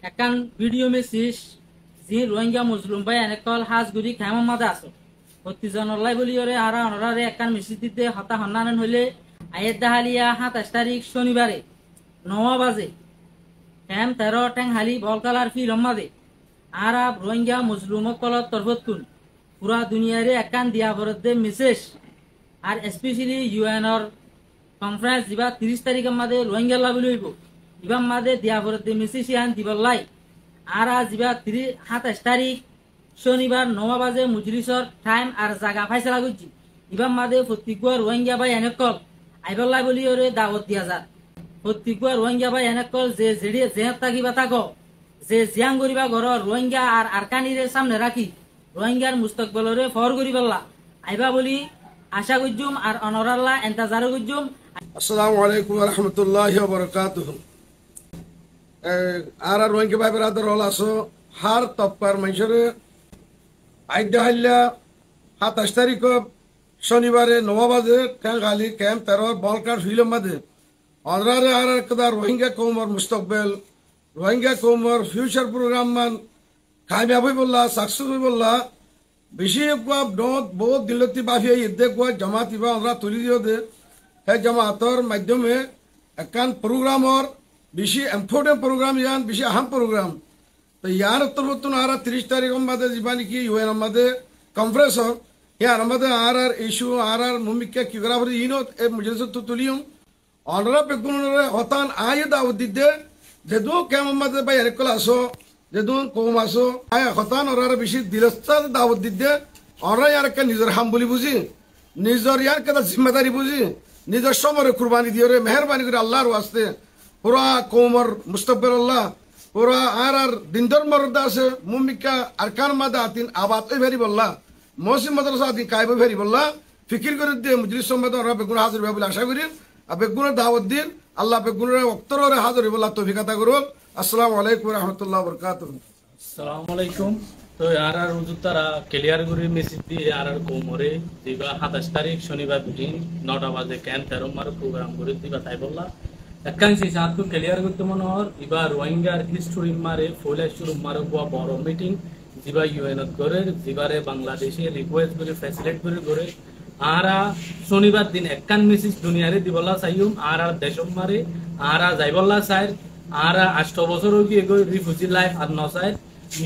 একান video message জি রোহিঙ্গা মুসলিম ভাই এনেকল হাজগুড়ি খেমার মাঝে আছো প্রতিজনলাই বলি ওরে আরা অনরারে একান মেসেজ দিতে হতা হন্নান হইলে আয়ের দাহালিয়া 27 তারিখ শনিবারে 9 বাজে খেম 13 ট্যাং হালি বলকালার ফি লম্মাদে আরা রোহিঙ্গা মুসলিম কলত তরফতুন পুরা দুনিয়ারে একান দিয়া বরদে মেসেজ আর স্পেশালি ইউএনর কনফারেন্স দিবা 30 তারিখের মাঝে রোহিঙ্গা লাভলি হইব ইবাম মাঝে দিয়া বরদে মেসেজ ইয়ান দিবলাই আর যা 27 তারিখ শনিবার 9 বাজে মুজলিসর টাইম আর জায়গা ফাইসলা করছি ইবাম মাঝে প্রত্যেক রোহিঙ্গা ভাই এনেকল আইবল্লাই বলি ওরে দাওয়াত দিয়া যা প্রত্যেক রোহিঙ্গা ভাই এনেকল যে জেডি যে তাকিবা তাক যে জিয়াং করিবা ঘর রোহিঙ্গা আর আরকানিরে সামনে রাখি রোহিঙ্গার মুস্তকবলরে ফর করিবাল্লা আইবা বলি আশা করজুম আর অনরাল্লাহ এন্তাজার করজুম। আসসালামু আলাইকুম ওয়া রাহমাতুল্লাহি ওয়া বারাকাতুহু। আর রোহিঙ্গা ভাই ব্রাদার হল আসো হার তপকার মানুষের আইডা হাইলা 27 তারিখ শনিবারে 9 বাজে ট্যাং খালি ক্যাম্প 13 বলকার ফিল্ম মাঝে অনরারে আর কদা রোহিঙ্গা কৌমর মুস্তকবেল রোহিঙ্গা কৌমর ফিউচার প্রোগ্রাম মান কামিয়াব হইবল্লা সাকসেস হইবল্লা বেশি বহুত দিলতি বাফিয়া ইদে কোয়া জামাত ইবা আমরা তুলি দিও দে হে জামাতর মাধ্যমে একান প্রোগ্রামর বেশি ইম্পর্টেন্ট প্রোগ্রাম ইয়ান বেশি আহম প্রোগ্রাম তো ইয়ার তরফতুন আর 30 তারিখ মাঝে যাবা নাকি ইউএন মাঝে কনফারেন্স ইয়ার মাঝে আর ইস্যু আর মুমিকা কি করা পড়ি ইনো এ মজলিস তো তুলিও অনরা পেগুনরে হতান আয় দাওয়াত দিদে যেদু কেম মাঝে ভাই এরকল আসো যেদু কম আসো আয় হতান আর বেশি দিলস্তা দাওয়াত দিদে অনরা ইয়ার কে নিজের হাম বলি বুঝি নিজের ইয়ার কে জিম্মেদারি বুঝি নিজের সমরে কুরবানি দিও রে মেহরবানি করে আল্লাহর ওয়াস্তে পুরা কৌমর মুস্তকবিল্লাহ পুরা আর দিনদর মরদা আছে মুমিকা আরকান মাদা আতিন আবাদ ওই ভেরি বললা মৌসিম মাদ্রাসা আতিন কাইব ভেরি বললা ফিকির করে দিয়ে মুজলিস সম্মাদ ওরা বেগুন হাজির হবে বলে আশা করি আর বেগুনের দাওয়াত দিন আল্লাহ বেগুনের অক্তরে হাজির বললা তৌফিক আতা করুন। আসসালামু আলাইকুম ওয়া রাহমাতুল্লাহি ওয়া বারাকাতুহু। আসসালামু আলাইকুম। তো আর হুজুর তারা ক্লিয়ার করে মেসেজ দিয়ে আর কোমরে দিবা 27 তারিখ শনিবার দিন 9টা বাজে ক্যাম্প 13 মার প্রোগ্রাম করে দিবা তাই বললা একাংশি সাতকু ক্লিয়ার করতে মনে হর এবার রোহিঙ্গার হিস্টোরি মারে ফলে শুরু মারে বড় মিটিং দিবা ইউএনত করে দিবারে বাংলাদেশে রিকোয়েস্ট করে ফ্যাসিলিটেট করে আরা শনিবার দিন একান মেসেজ দুনিয়ারে দিবলা চাইম আর দেশম মারে আর যাইবল্লা চাই আর 8 বছর কি এগো রিফিউজি লাইফ আর নসাই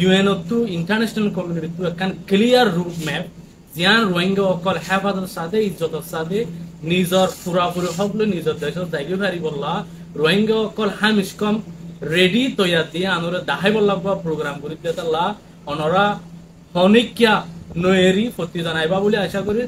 ইউএনত টু ইন্টারন্যাশনাল কমিউনিটি টু একান ক্লিয়ার রুট ম্যাপ জিয়ান রোহিঙ্গা অকল হেফাজতের সাথে ইজ্জতের সাথে নিজর পুরাপুরি সকলে নিজের দেশের যাইবে পারি বললা রোহিঙ্গা অকল হামিস কম রেডি তৈয়ার দিয়ে আনরে দাহাই বললা প্রোগ্রাম করি দিতাল্লা অনরা হনিকিয়া নয়েরি প্রতি জানাইবা বলে আশা করি।